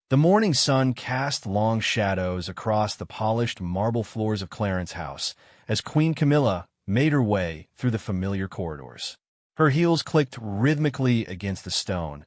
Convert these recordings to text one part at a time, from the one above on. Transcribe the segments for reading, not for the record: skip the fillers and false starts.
The morning sun cast long shadows across the polished marble floors of Clarence House as Queen Camilla made her way through the familiar corridors. Her heels clicked rhythmically against the stone,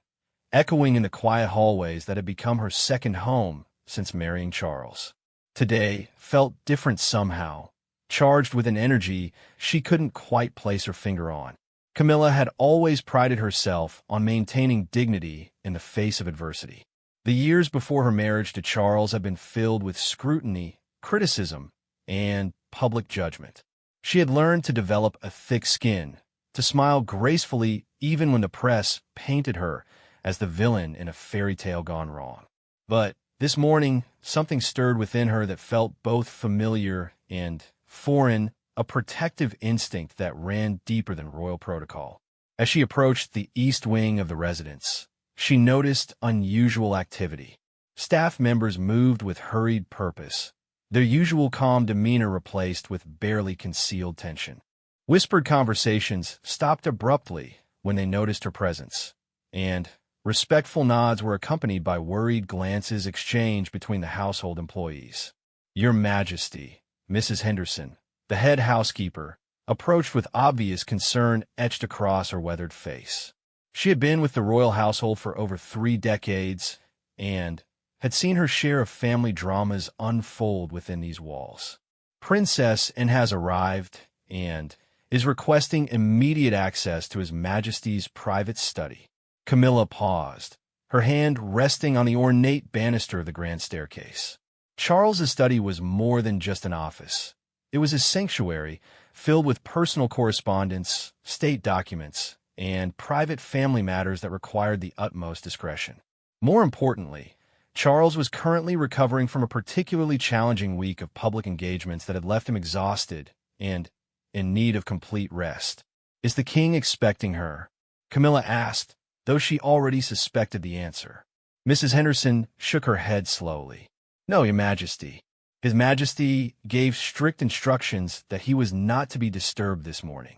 echoing in the quiet hallways that had become her second home since marrying Charles. Today felt different somehow, charged with an energy she couldn't quite place her finger on. Camilla had always prided herself on maintaining dignity in the face of adversity. The years before her marriage to Charles had been filled with scrutiny, criticism, and public judgment. She had learned to develop a thick skin, to smile gracefully even when the press painted her as the villain in a fairy tale gone wrong. But this morning, something stirred within her that felt both familiar and foreign, a protective instinct that ran deeper than royal protocol. As she approached the east wing of the residence, she noticed unusual activity. Staff members moved with hurried purpose, their usual calm demeanor replaced with barely concealed tension. Whispered conversations stopped abruptly when they noticed her presence, and respectful nods were accompanied by worried glances exchanged between the household employees. "Your Majesty," Mrs. Henderson, the head housekeeper, approached with obvious concern etched across her weathered face. She had been with the royal household for over 3 decades and had seen her share of family dramas unfold within these walls. Princess Anne has arrived and is requesting immediate access to His Majesty's private study. Camilla paused, her hand resting on the ornate banister of the grand staircase. Charles's study was more than just an office. It was a sanctuary filled with personal correspondence, state documents, and private family matters that required the utmost discretion. More importantly, Charles was currently recovering from a particularly challenging week of public engagements that had left him exhausted and in need of complete rest. "Is the king expecting her?" Camilla asked, though she already suspected the answer. Mrs. Henderson shook her head slowly. "No, Your Majesty. His Majesty gave strict instructions that he was not to be disturbed this morning.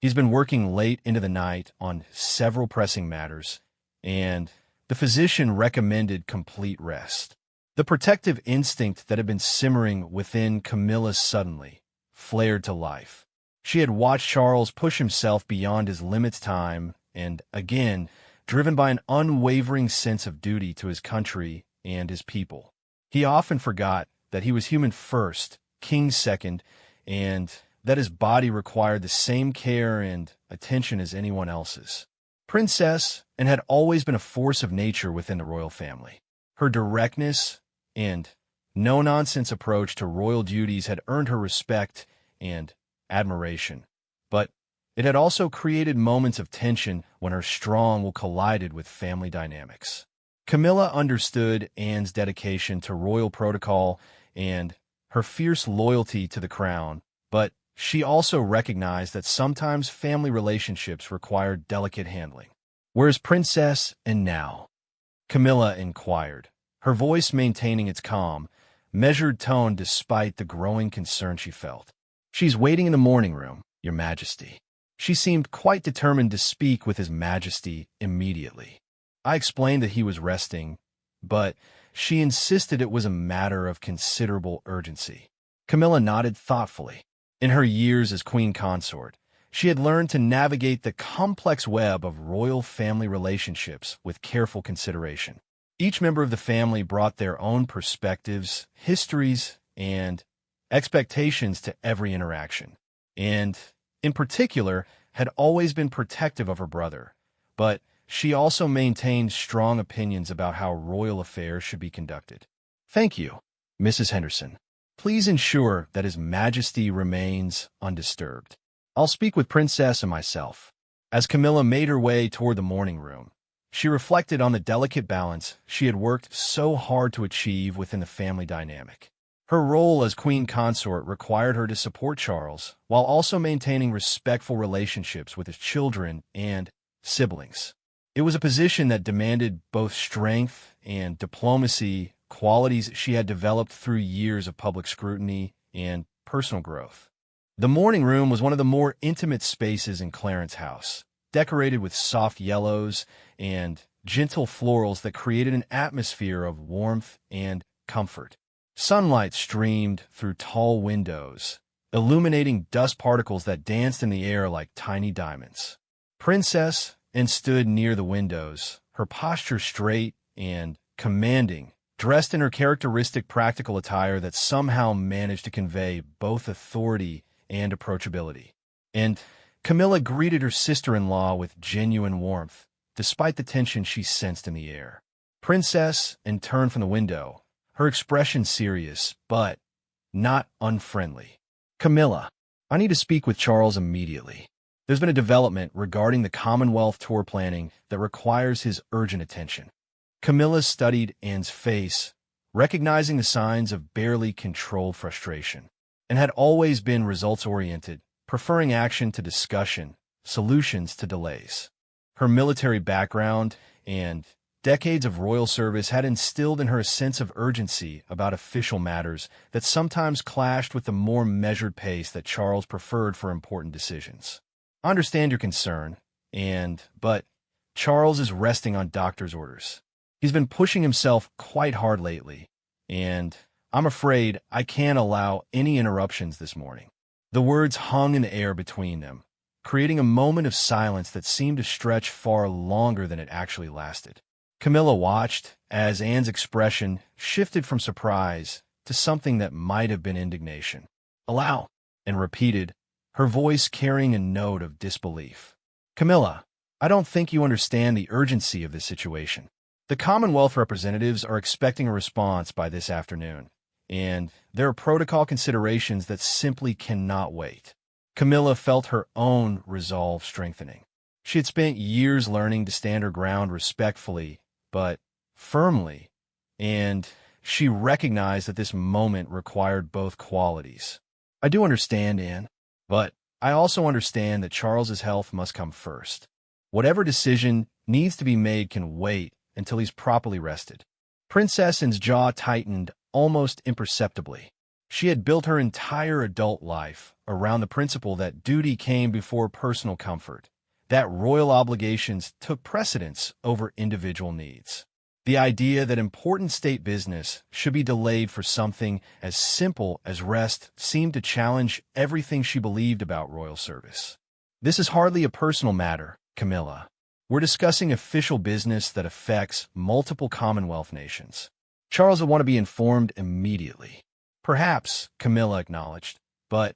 He's been working late into the night on several pressing matters, and the physician recommended complete rest." The protective instinct that had been simmering within Camilla suddenly flared to life. She had watched Charles push himself beyond his limits time and, again, driven by an unwavering sense of duty to his country and his people. He often forgot that he was human first, king second, and that his body required the same care and attention as anyone else's. Princess Anne had always been a force of nature within the royal family. Her directness and no-nonsense approach to royal duties had earned her respect and admiration, but it had also created moments of tension when her strong will collided with family dynamics. Camilla understood Anne's dedication to royal protocol and her fierce loyalty to the crown, but she also recognized that sometimes family relationships required delicate handling. "Where's Princess Anne now?" Camilla inquired, her voice maintaining its calm, measured tone despite the growing concern she felt. "She's waiting in the morning room, Your Majesty." She seemed quite determined to speak with His Majesty immediately. I explained that he was resting, but she insisted it was a matter of considerable urgency. Camilla nodded thoughtfully. In her years as queen consort, she had learned to navigate the complex web of royal family relationships with careful consideration. Each member of the family brought their own perspectives, histories, and expectations to every interaction, and, in particular, had always been protective of her brother, but she also maintained strong opinions about how royal affairs should be conducted. "Thank you, Mrs. Henderson. Please ensure that His Majesty remains undisturbed. I'll speak with Princess and myself." As Camilla made her way toward the morning room, she reflected on the delicate balance she had worked so hard to achieve within the family dynamic. Her role as queen consort required her to support Charles while also maintaining respectful relationships with his children and siblings. It was a position that demanded both strength and diplomacy, qualities she had developed through years of public scrutiny and personal growth. The morning room was one of the more intimate spaces in Clarence House, decorated with soft yellows and gentle florals that created an atmosphere of warmth and comfort. Sunlight streamed through tall windows, illuminating dust particles that danced in the air like tiny diamonds. Princess and stood near the windows, her posture straight and commanding, dressed in her characteristic practical attire that somehow managed to convey both authority and approachability. And Camilla greeted her sister-in-law with genuine warmth, despite the tension she sensed in the air. Princess turned from the window, her expression serious, but not unfriendly. "Camilla, I need to speak with Charles immediately. There's been a development regarding the Commonwealth tour planning that requires his urgent attention." Camilla studied Anne's face, recognizing the signs of barely controlled frustration, and had always been results-oriented, preferring action to discussion, solutions to delays. Her military background and decades of royal service had instilled in her a sense of urgency about official matters that sometimes clashed with the more measured pace that Charles preferred for important decisions. "I understand your concern, but Charles is resting on doctor's orders. He's been pushing himself quite hard lately, and I'm afraid I can't allow any interruptions this morning." The words hung in the air between them, creating a moment of silence that seemed to stretch far longer than it actually lasted. Camilla watched as Anne's expression shifted from surprise to something that might have been indignation. "Allow," and repeated, her voice carrying a note of disbelief. "Camilla, I don't think you understand the urgency of this situation. The Commonwealth representatives are expecting a response by this afternoon, and there are protocol considerations that simply cannot wait." Camilla felt her own resolve strengthening. She had spent years learning to stand her ground respectfully, but firmly, and she recognized that this moment required both qualities. "I do understand, Anne, but I also understand that Charles's health must come first. Whatever decision needs to be made can wait until he's properly rested." Princess Anne's jaw tightened almost imperceptibly. She had built her entire adult life around the principle that duty came before personal comfort, that royal obligations took precedence over individual needs. The idea that important state business should be delayed for something as simple as rest seemed to challenge everything she believed about royal service. "This is hardly a personal matter, Camilla. We're discussing official business that affects multiple Commonwealth nations. Charles will want to be informed immediately." "Perhaps," Camilla acknowledged, "but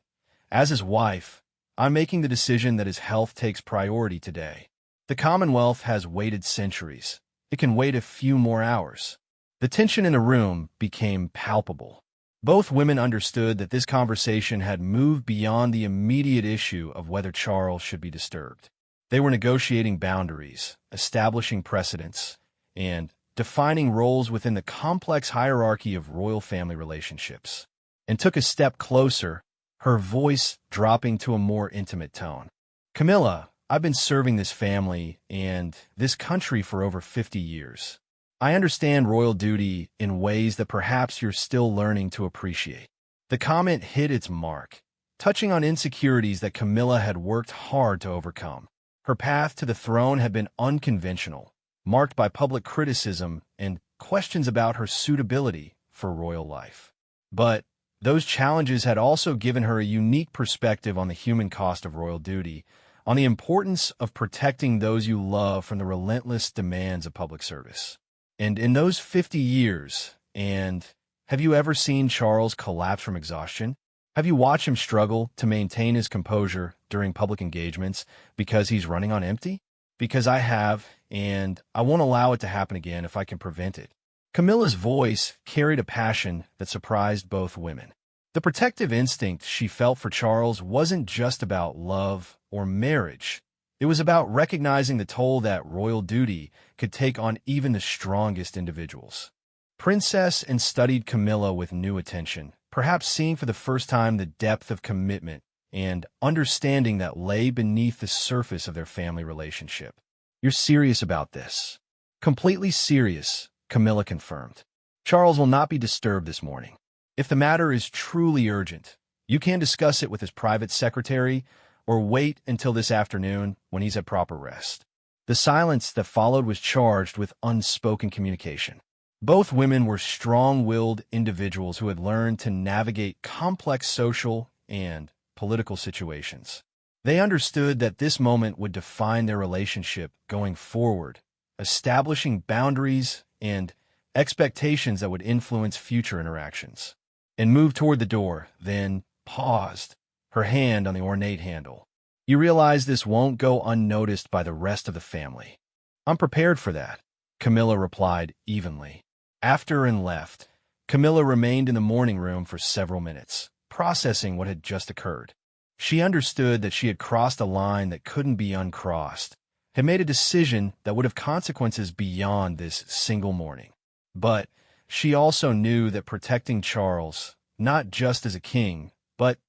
as his wife, I'm making the decision that his health takes priority today. The Commonwealth has waited centuries. It can wait a few more hours." The tension in the room became palpable. Both women understood that this conversation had moved beyond the immediate issue of whether Charles should be disturbed. They were negotiating boundaries, establishing precedents, and defining roles within the complex hierarchy of royal family relationships. And took a step closer, her voice dropping to a more intimate tone. "Camilla, I've been serving this family and this country for over 50 years. I understand royal duty in ways that perhaps you're still learning to appreciate." The comment hit its mark, touching on insecurities that Camilla had worked hard to overcome. Her path to the throne had been unconventional, marked by public criticism and questions about her suitability for royal life. But those challenges had also given her a unique perspective on the human cost of royal duty, on the importance of protecting those you love from the relentless demands of public service. And in those 50 years, have you ever seen Charles collapse from exhaustion? Have you watched him struggle to maintain his composure during public engagements because he's running on empty? Because I have, and I won't allow it to happen again if I can prevent it. Camilla's voice carried a passion that surprised both women. The protective instinct she felt for Charles wasn't just about love or marriage. It was about recognizing the toll that royal duty could take on even the strongest individuals. Princess Anne studied Camilla with new attention, perhaps seeing for the first time the depth of commitment and understanding that lay beneath the surface of their family relationship. "You're serious about this?" "Completely serious," Camilla confirmed. "Charles will not be disturbed this morning. If the matter is truly urgent, you can discuss it with his private secretary or wait until this afternoon when he's at proper rest." The silence that followed was charged with unspoken communication. Both women were strong-willed individuals who had learned to navigate complex social and political situations. They understood that this moment would define their relationship going forward, establishing boundaries and expectations that would influence future interactions. And moved toward the door, then paused, her hand on the ornate handle. You realize this won't go unnoticed by the rest of the family. I'm prepared for that, Camilla replied evenly. After and left, Camilla remained in the morning room for several minutes, processing what had just occurred. She understood that she had crossed a line that couldn't be uncrossed, had made a decision that would have consequences beyond this single morning. But she also knew that protecting Charles, not just as a king, but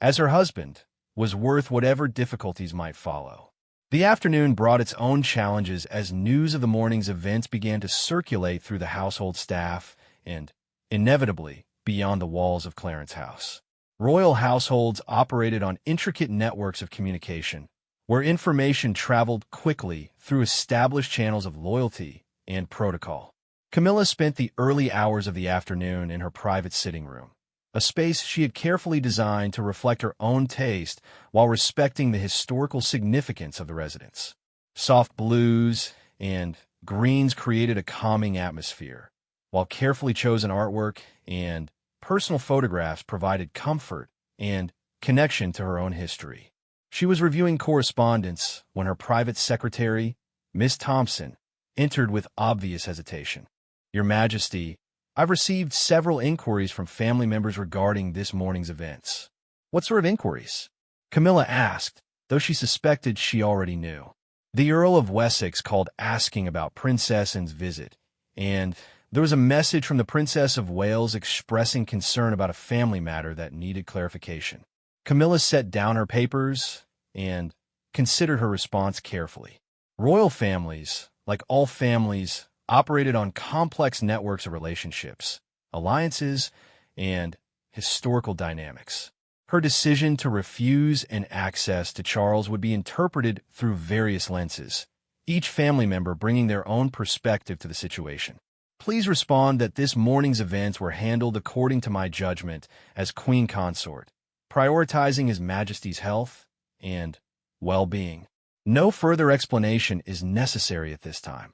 as her husband, was worth whatever difficulties might follow. The afternoon brought its own challenges as news of the morning's events began to circulate through the household staff and, inevitably, beyond the walls of Clarence House. Royal households operated on intricate networks of communication, where information traveled quickly through established channels of loyalty and protocol. Camilla spent the early hours of the afternoon in her private sitting room, a space she had carefully designed to reflect her own taste while respecting the historical significance of the residence. Soft blues and greens created a calming atmosphere, while carefully chosen artwork and personal photographs provided comfort and connection to her own history. She was reviewing correspondence when her private secretary, Miss Thompson, entered with obvious hesitation. Your Majesty, I've received several inquiries from family members regarding this morning's events. What sort of inquiries? Camilla asked, though she suspected she already knew. The Earl of Wessex called asking about Princess Anne's visit, and there was a message from the Princess of Wales expressing concern about a family matter that needed clarification. Camilla set down her papers and considered her response carefully. Royal families, like all families, operated on complex networks of relationships, alliances, and historical dynamics. Her decision to refuse an access to Charles would be interpreted through various lenses, each family member bringing their own perspective to the situation. Please respond that this morning's events were handled according to my judgment as Queen Consort, prioritizing His Majesty's health and well-being. No further explanation is necessary at this time.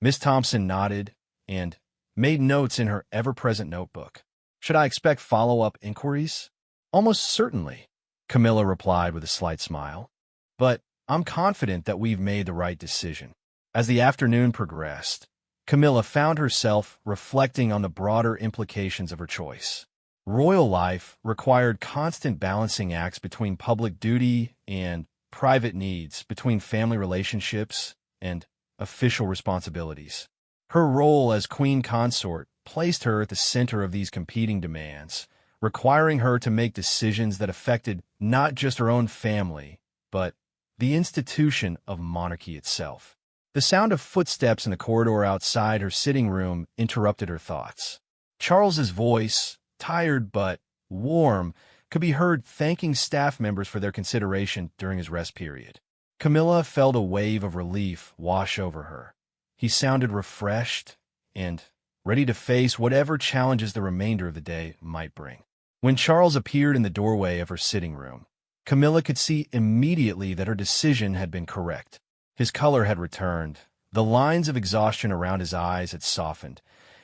Miss Thompson nodded and made notes in her ever-present notebook. Should I expect follow-up inquiries? Almost certainly, Camilla replied with a slight smile. But I'm confident that we've made the right decision. As the afternoon progressed, Camilla found herself reflecting on the broader implications of her choice. Royal life required constant balancing acts between public duty and private needs, between family relationships and official responsibilities. Her role as Queen Consort placed her at the center of these competing demands, requiring her to make decisions that affected not just her own family, but the institution of monarchy itself. The sound of footsteps in the corridor outside her sitting room interrupted her thoughts. Charles's voice, tired but warm, could be heard thanking staff members for their consideration during his rest period. Camilla felt a wave of relief wash over her. He sounded refreshed and ready to face whatever challenges the remainder of the day might bring. When Charles appeared in the doorway of her sitting room, Camilla could see immediately that her decision had been correct. His color had returned, the lines of exhaustion around his eyes had softened,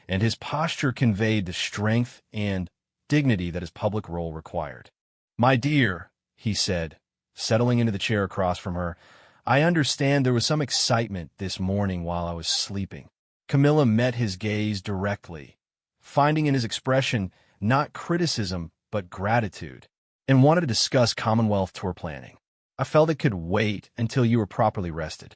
and his posture conveyed the strength and dignity that his public role required. "My dear," he said, settling into the chair across from her, "I understand there was some excitement this morning while I was sleeping." Camilla met his gaze directly, finding in his expression not criticism but gratitude, and wanted to discuss Commonwealth tour planning. "I felt it could wait until you were properly rested."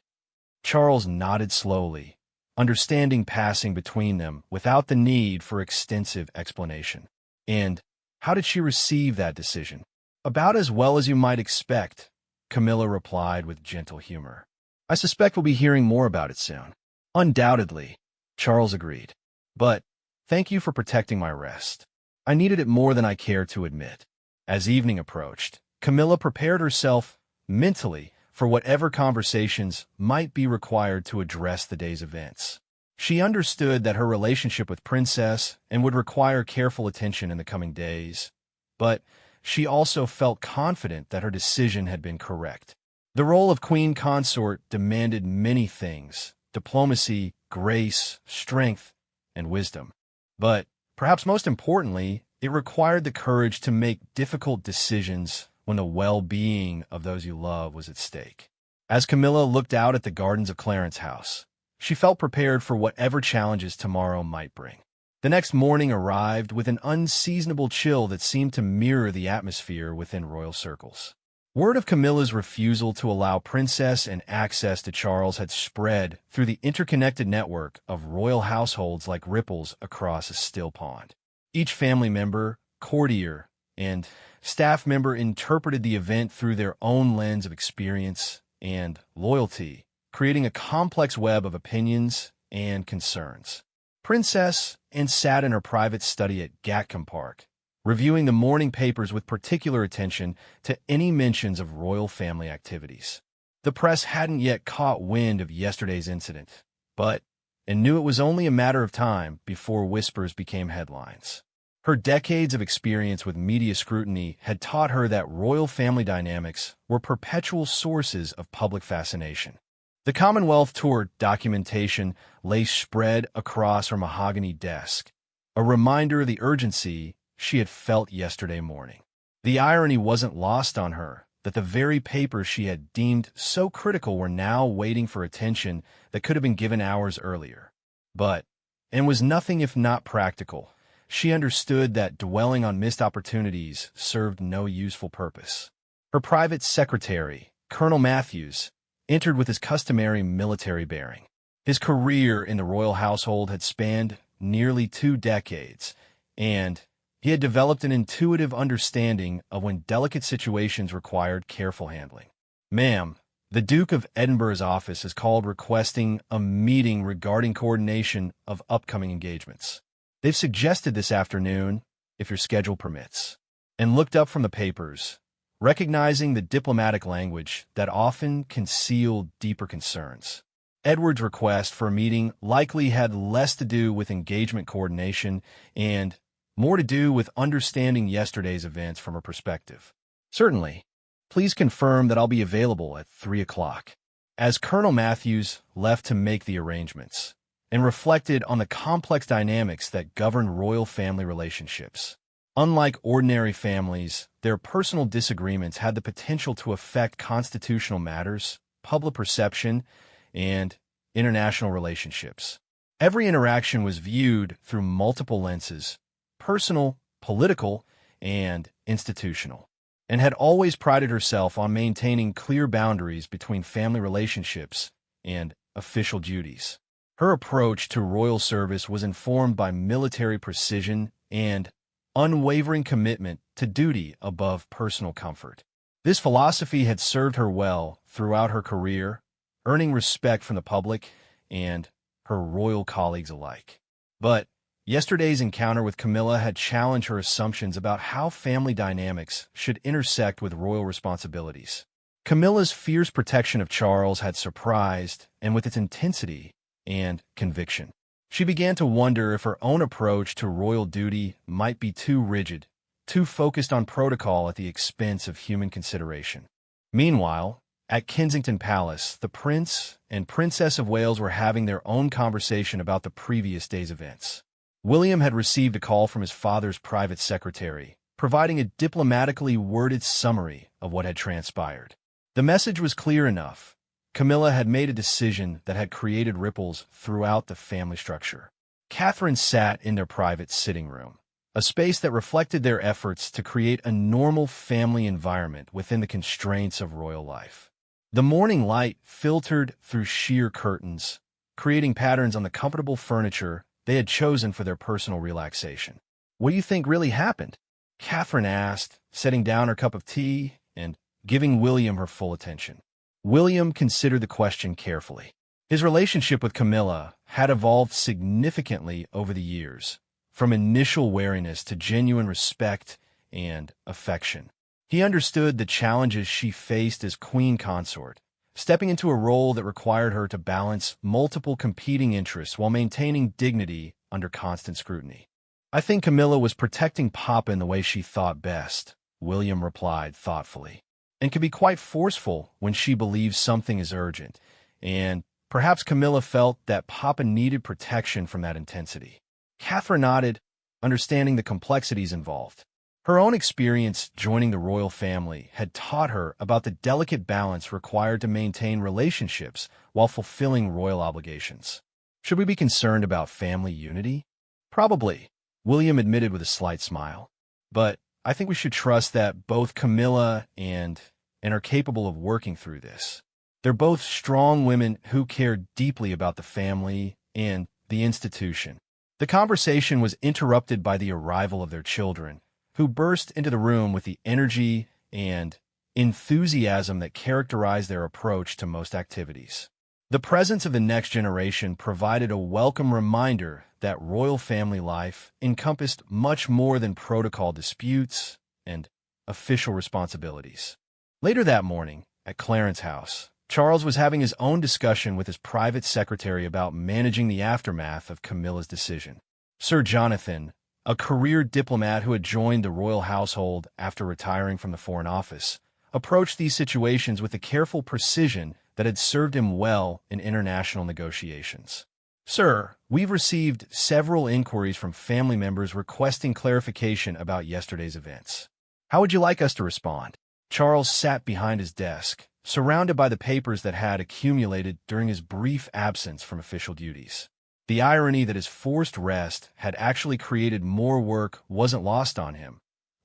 Charles nodded slowly, understanding passing between them without the need for extensive explanation. "And how did she receive that decision?" "About as well as you might expect," Camilla replied with gentle humor. "I suspect we'll be hearing more about it soon." "Undoubtedly," Charles agreed. "But thank you for protecting my rest. I needed it more than I care to admit." As evening approached, Camilla prepared herself mentally for whatever conversations might be required to address the day's events. She understood that her relationship with Princess and would require careful attention in the coming days, but she also felt confident that her decision had been correct. The role of queen consort demanded many things: diplomacy, grace, strength, and wisdom. But, perhaps most importantly, it required the courage to make difficult decisions when the well-being of those you love was at stake. As Camilla looked out at the gardens of Clarence House, she felt prepared for whatever challenges tomorrow might bring. The next morning arrived with an unseasonable chill that seemed to mirror the atmosphere within royal circles. Word of Camilla's refusal to allow Princess and access to Charles had spread through the interconnected network of royal households like ripples across a still pond. Each family member, courtier, and staff member interpreted the event through their own lens of experience and loyalty, creating a complex web of opinions and concerns. Princess sat in her private study at Gatcombe Park, reviewing the morning papers with particular attention to any mentions of royal family activities. The press hadn't yet caught wind of yesterday's incident, and knew it was only a matter of time before whispers became headlines. Her decades of experience with media scrutiny had taught her that royal family dynamics were perpetual sources of public fascination. The Commonwealth Tour documentation lay spread across her mahogany desk, a reminder of the urgency she had felt yesterday morning. The irony wasn't lost on her that the very papers she had deemed so critical were now waiting for attention that could have been given hours earlier. And was nothing if not practical. She understood that dwelling on missed opportunities served no useful purpose. Her private secretary, Colonel Matthews, entered with his customary military bearing. His career in the royal household had spanned nearly 2 decades, and he had developed an intuitive understanding of when delicate situations required careful handling. "Ma'am, the Duke of Edinburgh's office is called requesting a meeting regarding coordination of upcoming engagements. They've suggested this afternoon, if your schedule permits," and looked up from the papers, recognizing the diplomatic language that often concealed deeper concerns. Edward's request for a meeting likely had less to do with engagement coordination and more to do with understanding yesterday's events from her perspective. "Certainly. Please confirm that I'll be available at 3 o'clock. As Colonel Matthews left to make the arrangements and reflected on the complex dynamics that govern royal family relationships. Unlike ordinary families, their personal disagreements had the potential to affect constitutional matters, public perception, and international relationships. Every interaction was viewed through multiple lenses: personal, political, and institutional, and had always prided herself on maintaining clear boundaries between family relationships and official duties. Her approach to royal service was informed by military precision and unwavering commitment to duty above personal comfort. This philosophy had served her well throughout her career, earning respect from the public and her royal colleagues alike. But yesterday's encounter with Camilla had challenged her assumptions about how family dynamics should intersect with royal responsibilities. Camilla's fierce protection of Charles had surprised, and with its intensity and conviction. She began to wonder if her own approach to royal duty might be too rigid, too focused on protocol at the expense of human consideration. Meanwhile, at Kensington Palace, the Prince and Princess of Wales were having their own conversation about the previous day's events. William had received a call from his father's private secretary, providing a diplomatically worded summary of what had transpired. The message was clear enough. Camilla had made a decision that had created ripples throughout the family structure. Catherine sat in their private sitting room, a space that reflected their efforts to create a normal family environment within the constraints of royal life. The morning light filtered through sheer curtains, creating patterns on the comfortable furniture they had chosen for their personal relaxation. "What do you think really happened?" Catherine asked, setting down her cup of tea and giving William her full attention. William considered the question carefully. His relationship with Camilla had evolved significantly over the years, from initial wariness to genuine respect and affection. He understood the challenges she faced as queen consort, stepping into a role that required her to balance multiple competing interests while maintaining dignity under constant scrutiny. "I think Camilla was protecting Papa in the way she thought best," William replied thoughtfully, "and can be quite forceful when she believes something is urgent, and perhaps Camilla felt that Papa needed protection from that intensity." Catherine nodded, understanding the complexities involved. Her own experience joining the royal family had taught her about the delicate balance required to maintain relationships while fulfilling royal obligations. "Should we be concerned about family unity?" "Probably," William admitted with a slight smile. "But I think we should trust that both Camilla and are capable of working through this. They're both strong women who care deeply about the family and the institution." The conversation was interrupted by the arrival of their children, who burst into the room with the energy and enthusiasm that characterized their approach to most activities. The presence of the next generation provided a welcome reminder that royal family life encompassed much more than protocol disputes and official responsibilities. Later that morning, at Clarence House, Charles was having his own discussion with his private secretary about managing the aftermath of Camilla's decision. Sir Jonathan, a career diplomat who had joined the royal household after retiring from the Foreign Office, approached these situations with a careful precision that had served him well in international negotiations. "Sir, we've received several inquiries from family members requesting clarification about yesterday's events. How would you like us to respond?" Charles sat behind his desk, surrounded by the papers that had accumulated during his brief absence from official duties. The irony that his forced rest had actually created more work wasn't lost on him,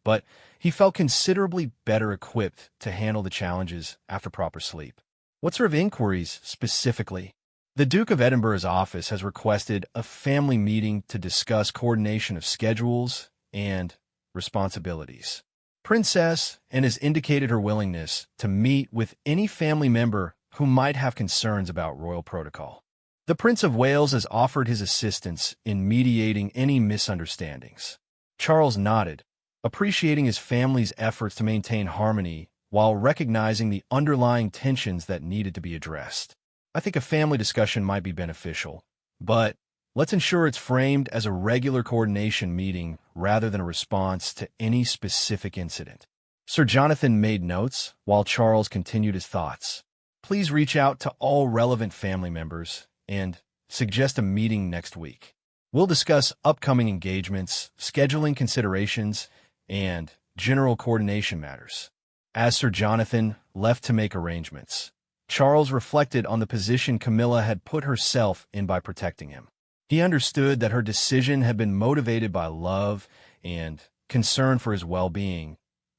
but he felt considerably better equipped to handle the challenges after proper sleep. "What sort of inquiries, specifically?" "The Duke of Edinburgh's office has requested a family meeting to discuss coordination of schedules and responsibilities. Princess and has indicated her willingness to meet with any family member who might have concerns about royal protocol. The Prince of Wales has offered his assistance in mediating any misunderstandings." Charles nodded, appreciating his family's efforts to maintain harmony while recognizing the underlying tensions that needed to be addressed. "I think a family discussion might be beneficial, but let's ensure it's framed as a regular coordination meeting rather than a response to any specific incident." Sir Jonathan made notes while Charles continued his thoughts. "Please reach out to all relevant family members and suggest a meeting next week. We'll discuss upcoming engagements, scheduling considerations, and general coordination matters." As Sir Jonathan left to make arrangements, Charles reflected on the position Camilla had put herself in by protecting him. He understood that her decision had been motivated by love and concern for his well-being,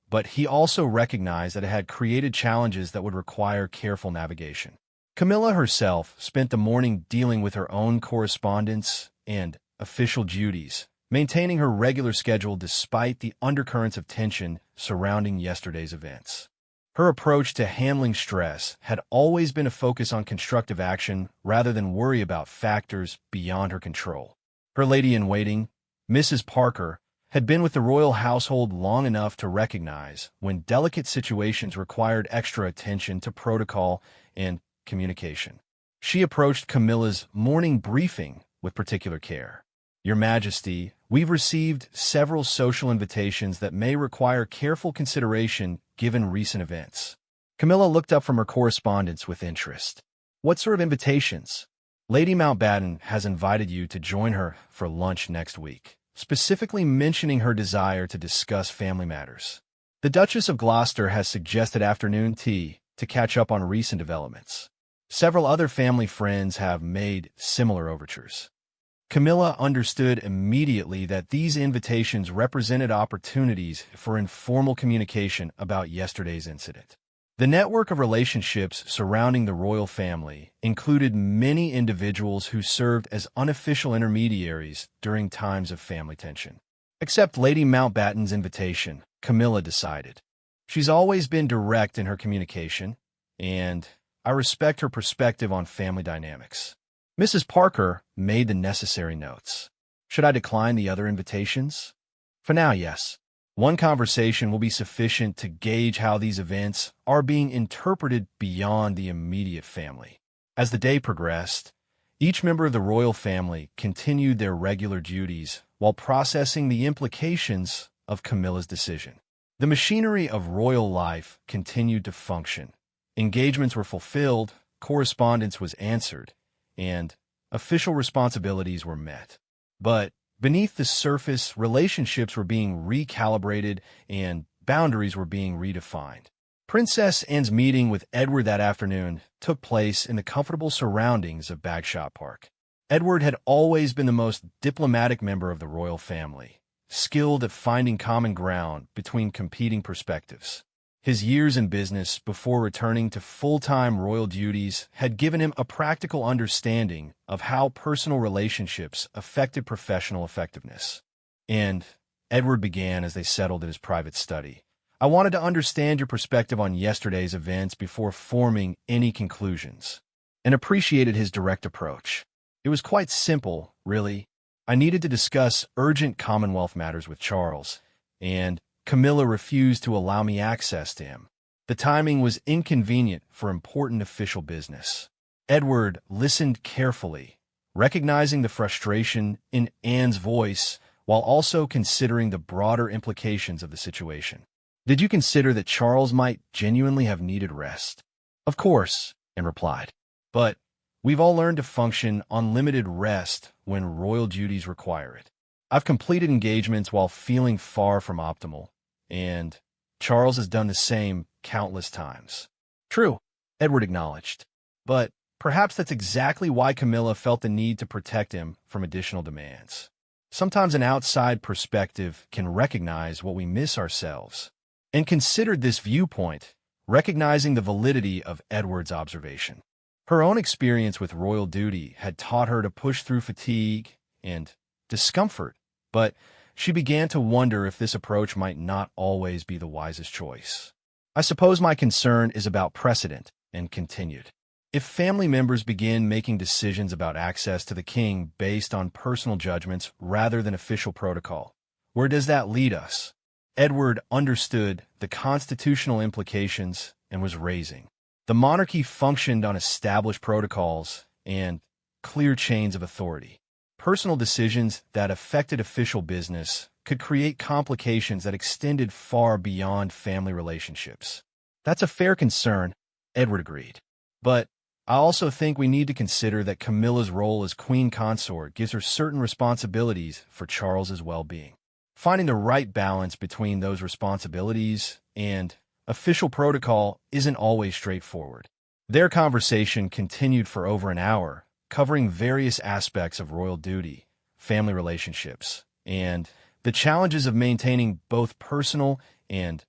but he also recognized that it had created challenges that would require careful navigation. Camilla herself spent the morning dealing with her own correspondence and official duties, maintaining her regular schedule despite the undercurrents of tension surrounding yesterday's events. Her approach to handling stress had always been a focus on constructive action rather than worry about factors beyond her control. Her lady-in-waiting, Mrs. Parker, had been with the royal household long enough to recognize when delicate situations required extra attention to protocol and communication. She approached Camilla's morning briefing with particular care. "Your Majesty, we've received several social invitations that may require careful consideration given recent events." Camilla looked up from her correspondence with interest. "What sort of invitations?" "Lady Mountbatten has invited you to join her for lunch next week, specifically mentioning her desire to discuss family matters. The Duchess of Gloucester has suggested afternoon tea to catch up on recent developments. Several other family friends have made similar overtures." Camilla understood immediately that these invitations represented opportunities for informal communication about yesterday's incident. The network of relationships surrounding the royal family included many individuals who served as unofficial intermediaries during times of family tension. Accept Lady Mountbatten's invitation, Camilla decided. She's always been direct in her communication, and I respect her perspective on family dynamics. Mrs. Parker made the necessary notes. "Should I decline the other invitations?" "For now, yes. One conversation will be sufficient to gauge how these events are being interpreted beyond the immediate family. As the day progressed, each member of the royal family continued their regular duties while processing the implications of Camilla's decision. The machinery of royal life continued to function. Engagements were fulfilled, correspondence was answered, and official responsibilities were met. But beneath the surface, relationships were being recalibrated and boundaries were being redefined. Princess Anne's meeting with Edward that afternoon took place in the comfortable surroundings of Bagshot Park. Edward had always been the most diplomatic member of the royal family, skilled at finding common ground between competing perspectives. His years in business before returning to full-time royal duties had given him a practical understanding of how personal relationships affected professional effectiveness. And Edward began as they settled in his private study. I wanted to understand your perspective on yesterday's events before forming any conclusions, and appreciated his direct approach. It was quite simple, really. I needed to discuss urgent Commonwealth matters with Charles, and Camilla refused to allow me access to him. The timing was inconvenient for important official business. Edward listened carefully, recognizing the frustration in Anne's voice while also considering the broader implications of the situation. Did you consider that Charles might genuinely have needed rest? Of course, Anne replied. But we've all learned to function on limited rest when royal duties require it. I've completed engagements while feeling far from optimal, and Charles has done the same countless times. True, Edward acknowledged. But perhaps that's exactly why Camilla felt the need to protect him from additional demands. Sometimes an outside perspective can recognize what we miss ourselves, and considered this viewpoint, recognizing the validity of Edward's observation. Her own experience with royal duty had taught her to push through fatigue and discomfort, but she began to wonder if this approach might not always be the wisest choice. I suppose my concern is about precedent, and continued. If family members begin making decisions about access to the king based on personal judgments rather than official protocol, where does that lead us? Edward understood the constitutional implications and was raising. The monarchy functioned on established protocols and clear chains of authority. Personal decisions that affected official business could create complications that extended far beyond family relationships. That's a fair concern, Edward agreed. But I also think we need to consider that Camilla's role as queen consort gives her certain responsibilities for Charles's well-being. Finding the right balance between those responsibilities and official protocol isn't always straightforward. Their conversation continued for over an hour, covering various aspects of royal duty, family relationships, and the challenges of maintaining both personal and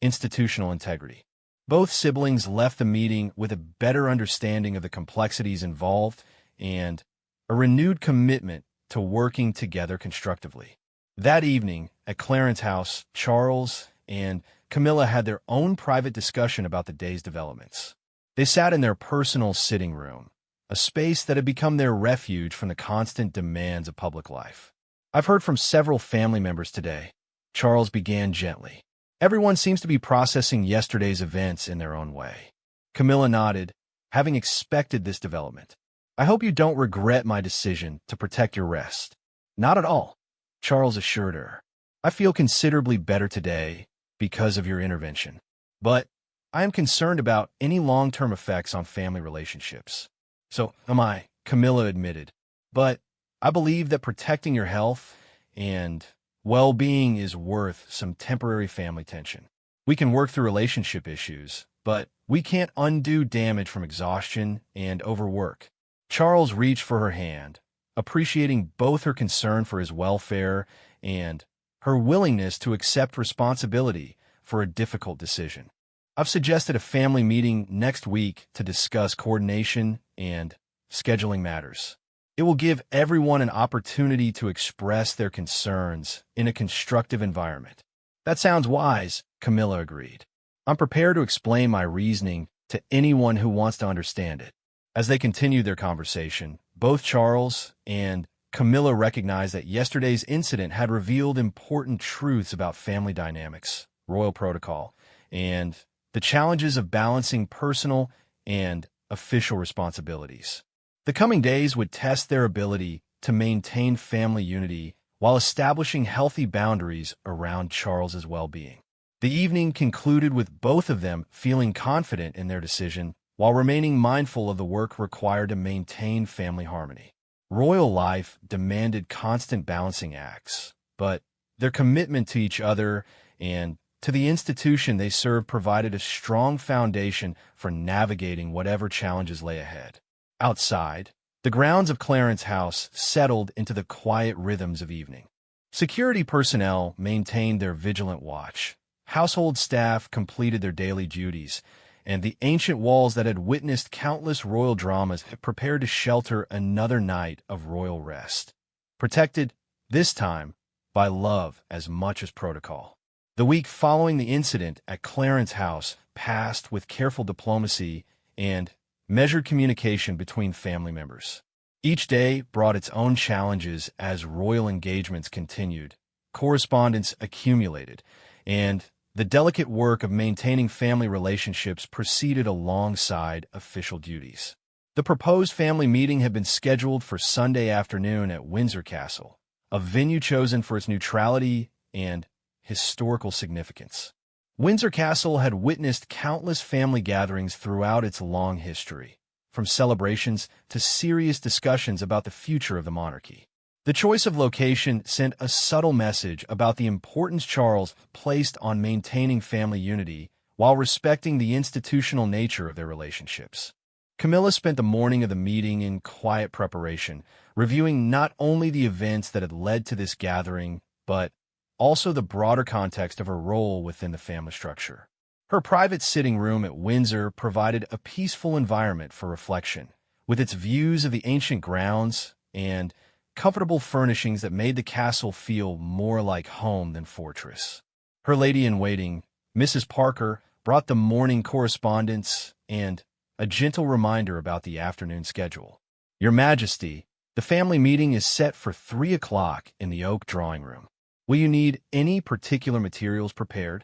institutional integrity. Both siblings left the meeting with a better understanding of the complexities involved and a renewed commitment to working together constructively. That evening, at Clarence House, Charles and Camilla had their own private discussion about the day's developments. They sat in their personal sitting room, a space that had become their refuge from the constant demands of public life. I've heard from several family members today, Charles began gently. Everyone seems to be processing yesterday's events in their own way. Camilla nodded, having expected this development. I hope you don't regret my decision to protect your rest. Not at all, Charles assured her. I feel considerably better today because of your intervention. But I am concerned about any long-term effects on family relationships. So am I, Camilla admitted. But I believe that protecting your health and well-being is worth some temporary family tension. We can work through relationship issues, but we can't undo damage from exhaustion and overwork. Charles reached for her hand, appreciating both her concern for his welfare and her willingness to accept responsibility for a difficult decision. I've suggested a family meeting next week to discuss coordination and scheduling matters. It will give everyone an opportunity to express their concerns in a constructive environment. That sounds wise, Camilla agreed. I'm prepared to explain my reasoning to anyone who wants to understand it. As they continued their conversation, both Charles and Camilla recognized that yesterday's incident had revealed important truths about family dynamics, royal protocol, and the challenges of balancing personal and official responsibilities. The coming days would test their ability to maintain family unity while establishing healthy boundaries around Charles's well-being. The evening concluded with both of them feeling confident in their decision while remaining mindful of the work required to maintain family harmony. Royal life demanded constant balancing acts, but their commitment to each other and to the institution they served provided a strong foundation for navigating whatever challenges lay ahead. Outside, the grounds of Clarence House settled into the quiet rhythms of evening. Security personnel maintained their vigilant watch. Household staff completed their daily duties, and the ancient walls that had witnessed countless royal dramas had prepared to shelter another night of royal rest, protected, this time, by love as much as protocol. The week following the incident at Clarence House passed with careful diplomacy and measured communication between family members. Each day brought its own challenges as royal engagements continued, correspondence accumulated, and the delicate work of maintaining family relationships proceeded alongside official duties. The proposed family meeting had been scheduled for Sunday afternoon at Windsor Castle, a venue chosen for its neutrality and historical significance. Windsor Castle had witnessed countless family gatherings throughout its long history, from celebrations to serious discussions about the future of the monarchy. The choice of location sent a subtle message about the importance Charles placed on maintaining family unity while respecting the institutional nature of their relationships. Camilla spent the morning of the meeting in quiet preparation, reviewing not only the events that had led to this gathering, but also the broader context of her role within the family structure. Her private sitting room at Windsor provided a peaceful environment for reflection, with its views of the ancient grounds and comfortable furnishings that made the castle feel more like home than fortress. Her lady-in-waiting, Mrs. Parker, brought the morning correspondence and a gentle reminder about the afternoon schedule. Your Majesty, the family meeting is set for 3 o'clock in the oak drawing room. Will you need any particular materials prepared?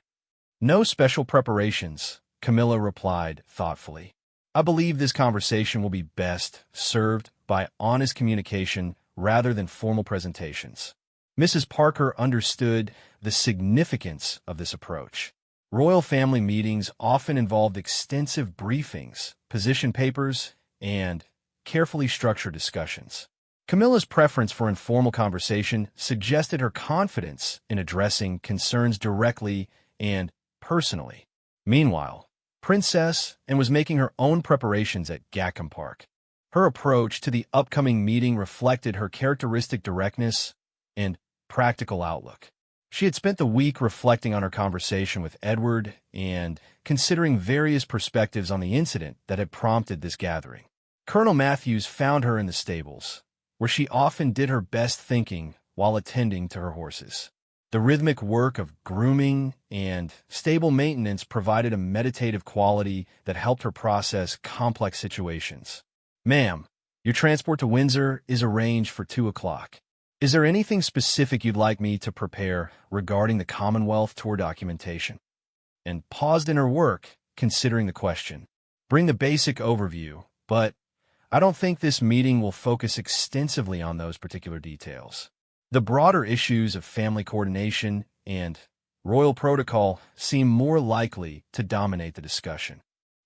No special preparations, Camilla replied thoughtfully. I believe this conversation will be best served by honest communication rather than formal presentations. Mrs. Parker understood the significance of this approach. Royal family meetings often involved extensive briefings, position papers, and carefully structured discussions. Camilla's preference for informal conversation suggested her confidence in addressing concerns directly and personally. Meanwhile, Princess was making her own preparations at Gackham Park. Her approach to the upcoming meeting reflected her characteristic directness and practical outlook. She had spent the week reflecting on her conversation with Edward and considering various perspectives on the incident that had prompted this gathering. Colonel Matthews found her in the stables, where she often did her best thinking while attending to her horses. The rhythmic work of grooming and stable maintenance provided a meditative quality that helped her process complex situations. Ma'am, your transport to Windsor is arranged for 2 o'clock. Is there anything specific you'd like me to prepare regarding the Commonwealth tour documentation? And paused in her work, considering the question. Bring the basic overview, but I don't think this meeting will focus extensively on those particular details. The broader issues of family coordination and royal protocol seem more likely to dominate the discussion.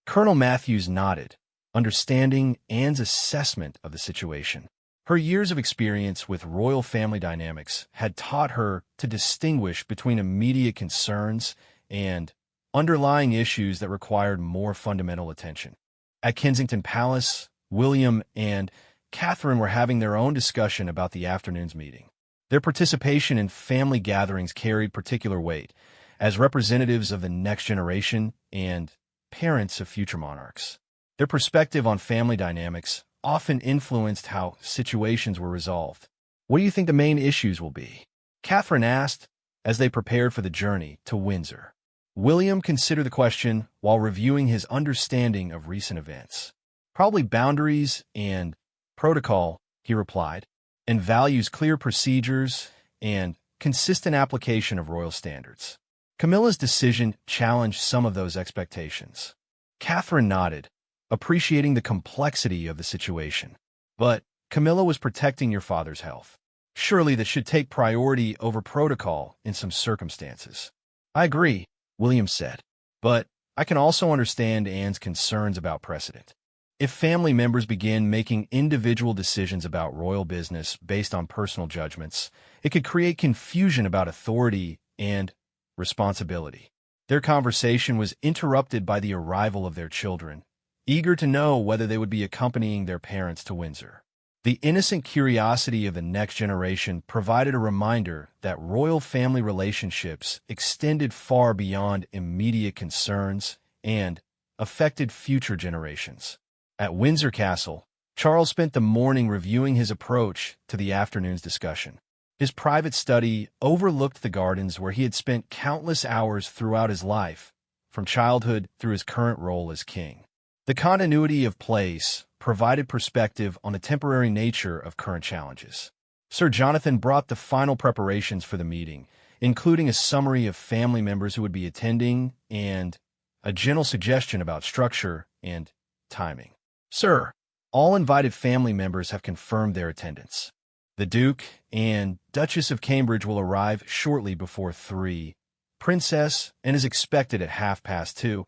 Colonel Matthews nodded, understanding Anne's assessment of the situation. Her years of experience with royal family dynamics had taught her to distinguish between immediate concerns and underlying issues that required more fundamental attention. At Kensington Palace, William and Catherine were having their own discussion about the afternoon's meeting. Their participation in family gatherings carried particular weight, as representatives of the next generation and parents of future monarchs. Their perspective on family dynamics often influenced how situations were resolved. What do you think the main issues will be? Catherine asked as they prepared for the journey to Windsor. William considered the question while reviewing his understanding of recent events. Probably boundaries and protocol, he replied. and values clear procedures and consistent application of royal standards. Camilla's decision challenged some of those expectations. Catherine nodded, appreciating the complexity of the situation. But Camilla was protecting your father's health. Surely that should take priority over protocol in some circumstances. I agree, William said. But I can also understand Anne's concerns about precedent. If family members begin making individual decisions about royal business based on personal judgments, it could create confusion about authority and responsibility. Their conversation was interrupted by the arrival of their children, eager to know whether they would be accompanying their parents to Windsor. The innocent curiosity of the next generation provided a reminder that royal family relationships extended far beyond immediate concerns and affected future generations. At Windsor Castle, Charles spent the morning reviewing his approach to the afternoon's discussion. His private study overlooked the gardens where he had spent countless hours throughout his life, from childhood through his current role as king. The continuity of place provided perspective on the temporary nature of current challenges. Sir Jonathan brought the final preparations for the meeting, including a summary of family members who would be attending and a general suggestion about structure and timing. Sir, all invited family members have confirmed their attendance. The Duke and Duchess of Cambridge will arrive shortly before 3. Princess and is expected at 2:30,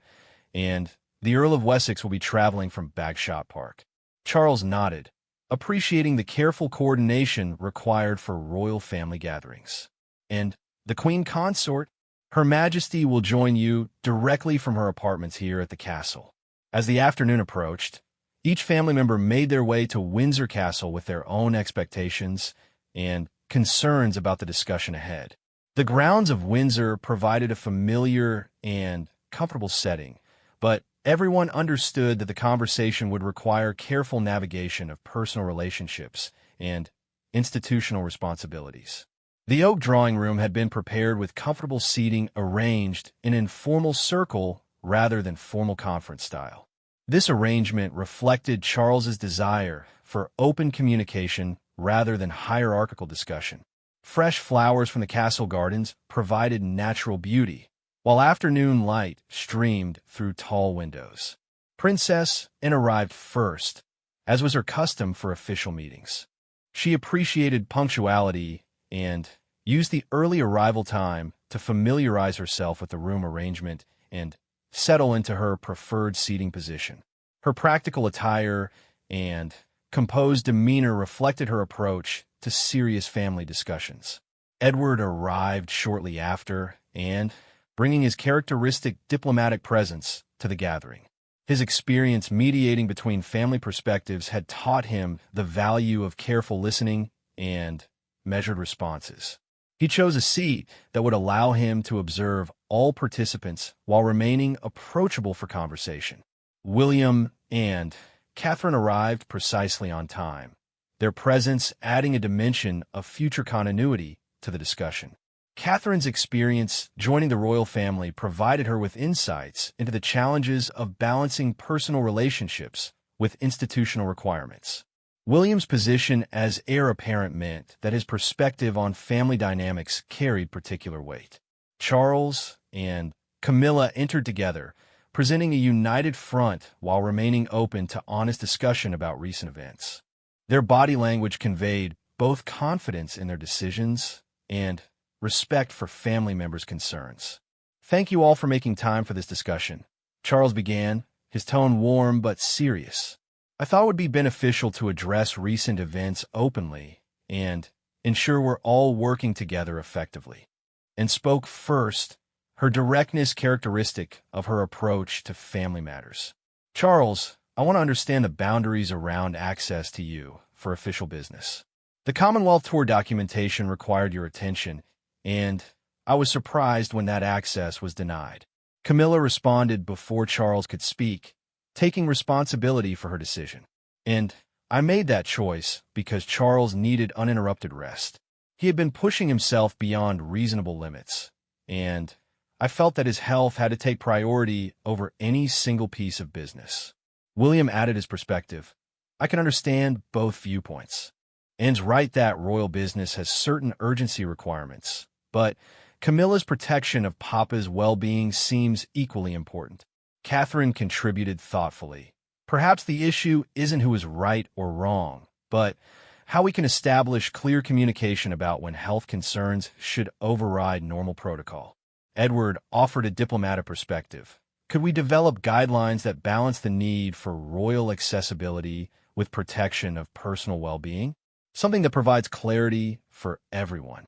and the Earl of Wessex will be traveling from Bagshot Park. Charles nodded, appreciating the careful coordination required for royal family gatherings. And the Queen Consort, Her Majesty will join you directly from her apartments here at the castle. As the afternoon approached, each family member made their way to Windsor Castle with their own expectations and concerns about the discussion ahead. The grounds of Windsor provided a familiar and comfortable setting, but everyone understood that the conversation would require careful navigation of personal relationships and institutional responsibilities. The oak drawing room had been prepared with comfortable seating arranged in an informal circle rather than formal conference style. This arrangement reflected Charles's desire for open communication rather than hierarchical discussion. Fresh flowers from the castle gardens provided natural beauty, while afternoon light streamed through tall windows. Princess Anne arrived first, as was her custom for official meetings. She appreciated punctuality and used the early arrival time to familiarize herself with the room arrangement and settle into her preferred seating position. Her practical attire and composed demeanor reflected her approach to serious family discussions. Edward arrived shortly after and, bringing his characteristic diplomatic presence to the gathering. His experience mediating between family perspectives had taught him the value of careful listening and measured responses. He chose a seat that would allow him to observe all participants while remaining approachable for conversation. William and Catherine arrived precisely on time, their presence adding a dimension of future continuity to the discussion. Catherine's experience joining the royal family provided her with insights into the challenges of balancing personal relationships with institutional requirements. William's position as heir apparent meant that his perspective on family dynamics carried particular weight. Charles and Camilla entered together, presenting a united front while remaining open to honest discussion about recent events. Their body language conveyed both confidence in their decisions and respect for family members' concerns. "Thank you all for making time for this discussion," Charles began, his tone warm but serious. "I thought it would be beneficial to address recent events openly and ensure we're all working together effectively." And spoke first, her directness characteristic of her approach to family matters. "Charles, I want to understand the boundaries around access to you for official business. The Commonwealth tour documentation required your attention, and I was surprised when that access was denied." Camilla responded before Charles could speak, taking responsibility for her decision. "And I made that choice because Charles needed uninterrupted rest. He had been pushing himself beyond reasonable limits, and I felt that his health had to take priority over any single piece of business." William added his perspective. "I can understand both viewpoints. Anne's right that royal business has certain urgency requirements, but Camilla's protection of Papa's well-being seems equally important. Catherine contributed thoughtfully. Perhaps the issue isn't who is right or wrong, but how we can establish clear communication about when health concerns should override normal protocol. Edward offered a diplomatic perspective. Could we develop guidelines that balance the need for royal accessibility with protection of personal well-being? Something that provides clarity for everyone.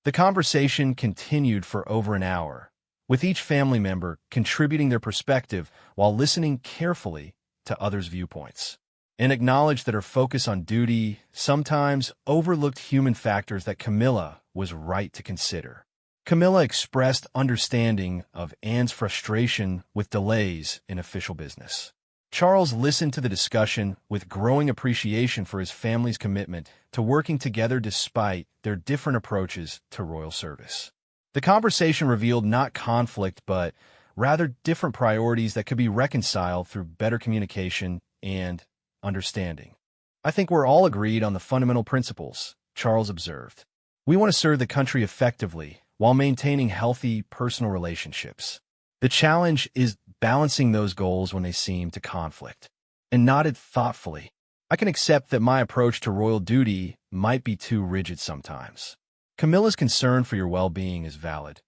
The conversation continued for over an hour, with each family member contributing their perspective while listening carefully to others' viewpoints. And acknowledged that her focus on duty sometimes overlooked human factors that Camilla was right to consider. Camilla expressed understanding of Anne's frustration with delays in official business. Charles listened to the discussion with growing appreciation for his family's commitment to working together despite their different approaches to royal service. The conversation revealed not conflict, but rather different priorities that could be reconciled through better communication and understanding. I think we're all agreed on the fundamental principles, Charles observed. We want to serve the country effectively while maintaining healthy personal relationships. The challenge is balancing those goals when they seem to conflict. And nodded thoughtfully. I can accept that my approach to royal duty might be too rigid sometimes. Camilla's concern for your well-being is valid,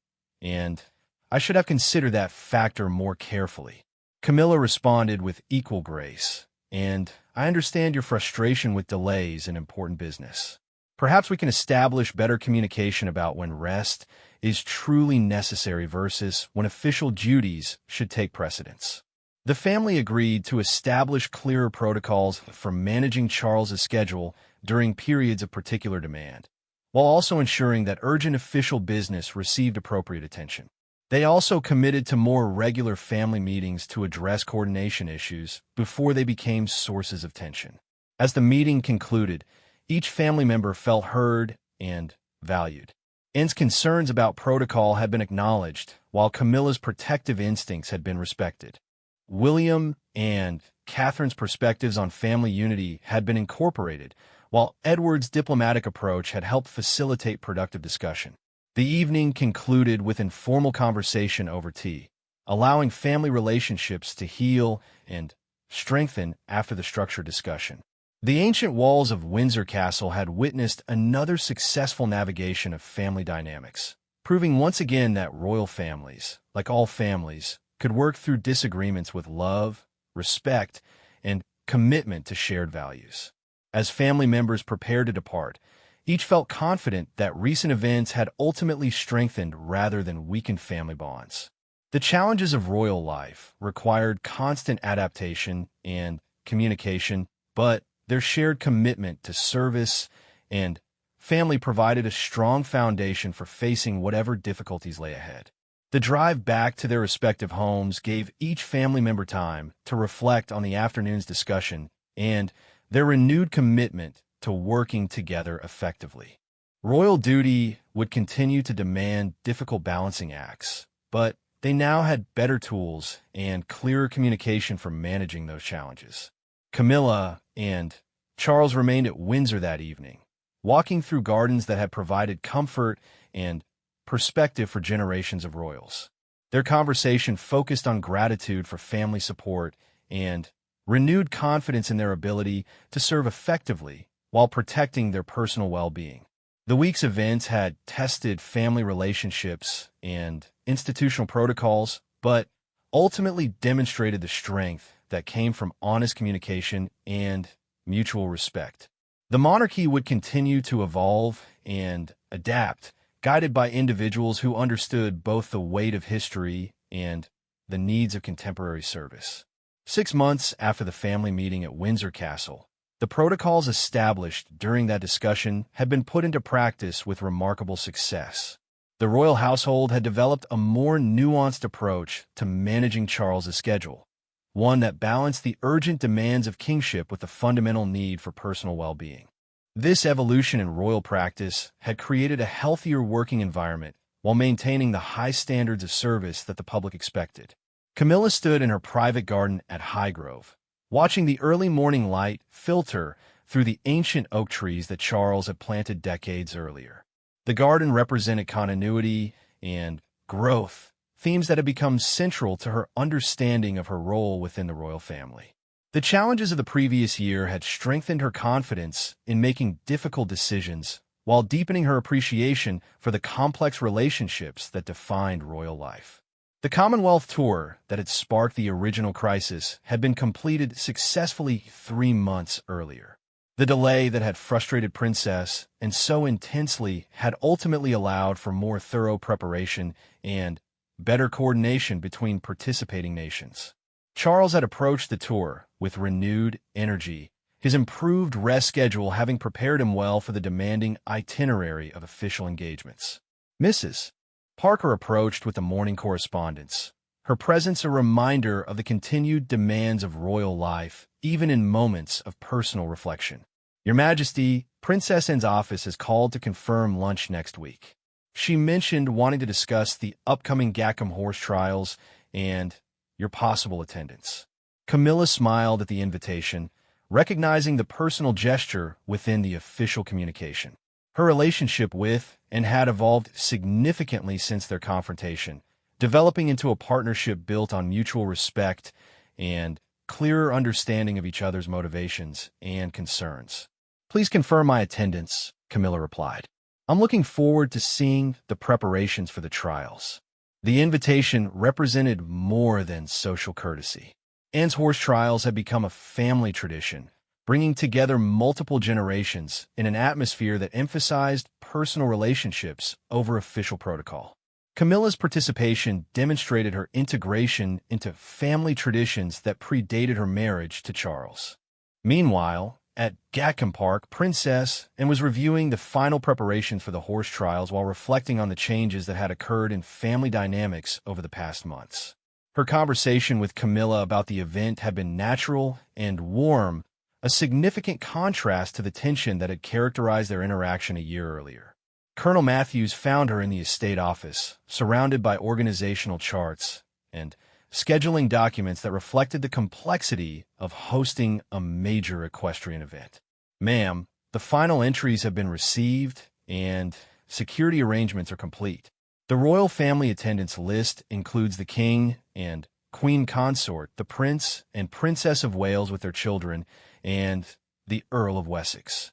and I should have considered that factor more carefully. Camilla responded with equal grace, and I understand your frustration with delays in important business. Perhaps we can establish better communication about when rest is truly necessary versus when official duties should take precedence. The family agreed to establish clearer protocols for managing Charles's schedule during periods of particular demand, while also ensuring that urgent official business received appropriate attention. They also committed to more regular family meetings to address coordination issues before they became sources of tension. As the meeting concluded, each family member felt heard and valued. Anne's concerns about protocol had been acknowledged, while Camilla's protective instincts had been respected. William and Catherine's perspectives on family unity had been incorporated, while Edward's diplomatic approach had helped facilitate productive discussion. The evening concluded with informal conversation over tea, allowing family relationships to heal and strengthen after the structured discussion. The ancient walls of Windsor Castle had witnessed another successful navigation of family dynamics, proving once again that royal families, like all families, could work through disagreements with love, respect, and commitment to shared values. As family members prepared to depart, each felt confident that recent events had ultimately strengthened rather than weakened family bonds. The challenges of royal life required constant adaptation and communication, but their shared commitment to service and family provided a strong foundation for facing whatever difficulties lay ahead. The drive back to their respective homes gave each family member time to reflect on the afternoon's discussion and their renewed commitment to working together effectively. Royal duty would continue to demand difficult balancing acts, but they now had better tools and clearer communication for managing those challenges. Camilla and Charles remained at Windsor that evening, walking through gardens that had provided comfort and perspective for generations of royals. Their conversation focused on gratitude for family support and renewed confidence in their ability to serve effectively while protecting their personal well-being. The week's events had tested family relationships and institutional protocols, but ultimately demonstrated the strength that came from honest communication and mutual respect. The monarchy would continue to evolve and adapt, guided by individuals who understood both the weight of history and the needs of contemporary service. 6 months after the family meeting at Windsor Castle, the protocols established during that discussion had been put into practice with remarkable success. The royal household had developed a more nuanced approach to managing Charles's schedule, one that balanced the urgent demands of kingship with the fundamental need for personal well-being. This evolution in royal practice had created a healthier working environment while maintaining the high standards of service that the public expected. Camilla stood in her private garden at Highgrove, watching the early morning light filter through the ancient oak trees that Charles had planted decades earlier. The garden represented continuity and growth, themes that had become central to her understanding of her role within the royal family. The challenges of the previous year had strengthened her confidence in making difficult decisions while deepening her appreciation for the complex relationships that defined royal life. The Commonwealth tour that had sparked the original crisis had been completed successfully 3 months earlier. The delay that had frustrated Princess and so intensely had ultimately allowed for more thorough preparation and better coordination between participating nations. Charles had approached the tour with renewed energy, his improved rest schedule having prepared him well for the demanding itinerary of official engagements. Mrs. Parker approached with the morning correspondence, her presence a reminder of the continued demands of royal life, even in moments of personal reflection. Your Majesty, Princess Anne's office has called to confirm lunch next week. She mentioned wanting to discuss the upcoming Gackham horse trials and your possible attendance. Camilla smiled at the invitation, recognizing the personal gesture within the official communication. Her relationship with and had evolved significantly since their confrontation, developing into a partnership built on mutual respect and clearer understanding of each other's motivations and concerns. Please confirm my attendance, Camilla replied. I'm looking forward to seeing the preparations for the trials. The invitation represented more than social courtesy. Anne's horse trials had become a family tradition, bringing together multiple generations in an atmosphere that emphasized personal relationships over official protocol. Camilla's participation demonstrated her integration into family traditions that predated her marriage to Charles. Meanwhile, at Gackham Park, Princess Anne was reviewing the final preparations for the horse trials while reflecting on the changes that had occurred in family dynamics over the past months. Her conversation with Camilla about the event had been natural and warm, a significant contrast to the tension that had characterized their interaction a year earlier. Colonel Matthews found her in the estate office, surrounded by organizational charts and scheduling documents that reflected the complexity of hosting a major equestrian event. Ma'am, the final entries have been received and security arrangements are complete. The royal family attendance list includes the King and Queen Consort, the Prince and Princess of Wales with their children, and the Earl of Wessex,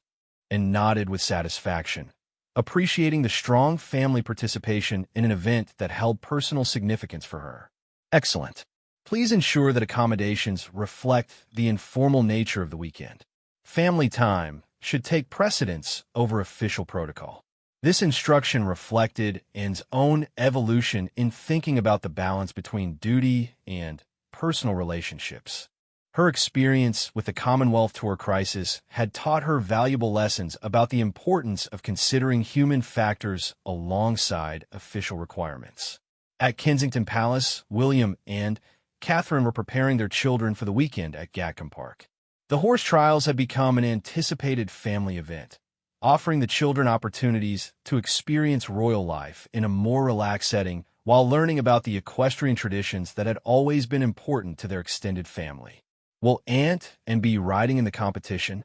and nodded with satisfaction, appreciating the strong family participation in an event that held personal significance for her. Excellent. Please ensure that accommodations reflect the informal nature of the weekend. Family time should take precedence over official protocol. This instruction reflected Anne's own evolution in thinking about the balance between duty and personal relationships. Her experience with the Commonwealth Tour crisis had taught her valuable lessons about the importance of considering human factors alongside official requirements. At Kensington Palace, William and Catherine were preparing their children for the weekend at Gackham Park. The horse trials had become an anticipated family event, offering the children opportunities to experience royal life in a more relaxed setting while learning about the equestrian traditions that had always been important to their extended family. Will Aunt Anne be riding in the competition?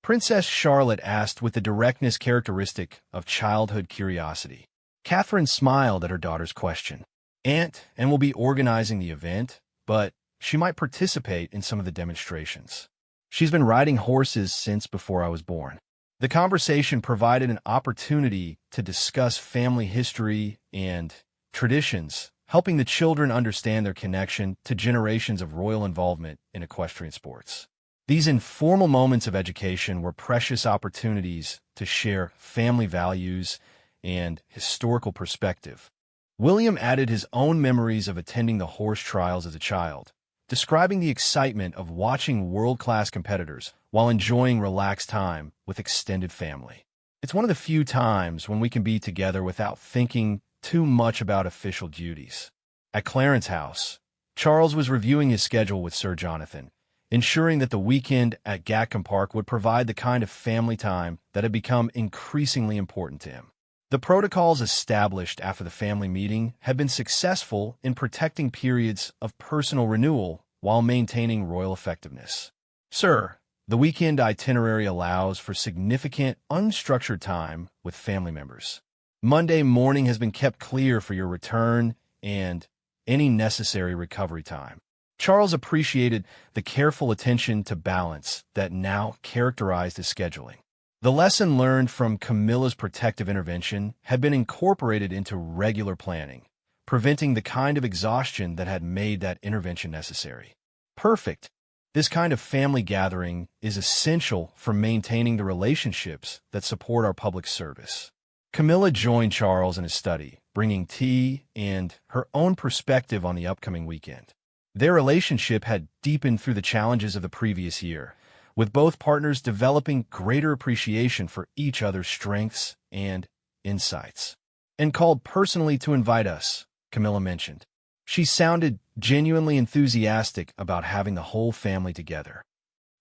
Princess Charlotte asked with the directness characteristic of childhood curiosity. Catherine smiled at her daughter's question. Aunt Anne will be organizing the event, but she might participate in some of the demonstrations. She's been riding horses since before I was born. The conversation provided an opportunity to discuss family history and traditions, helping the children understand their connection to generations of royal involvement in equestrian sports. These informal moments of education were precious opportunities to share family values and historical perspective. William added his own memories of attending the horse trials as a child, describing the excitement of watching world-class competitors while enjoying relaxed time with extended family. It's one of the few times when we can be together without thinking too much about official duties. At Clarence House, Charles was reviewing his schedule with Sir Jonathan, ensuring that the weekend at Gackham Park would provide the kind of family time that had become increasingly important to him. The protocols established after the family meeting had been successful in protecting periods of personal renewal while maintaining royal effectiveness. Sir, The weekend itinerary allows for significant, unstructured time with family members. Monday morning has been kept clear for your return and any necessary recovery time. Charles appreciated the careful attention to balance that now characterized his scheduling. The lesson learned from Camilla's protective intervention had been incorporated into regular planning, preventing the kind of exhaustion that had made that intervention necessary. Perfect. This kind of family gathering is essential for maintaining the relationships that support our public service. Camilla joined Charles in his study, bringing tea and her own perspective on the upcoming weekend. Their relationship had deepened through the challenges of the previous year, with both partners developing greater appreciation for each other's strengths and insights. And called personally to invite us, Camilla mentioned. She sounded genuinely enthusiastic about having the whole family together.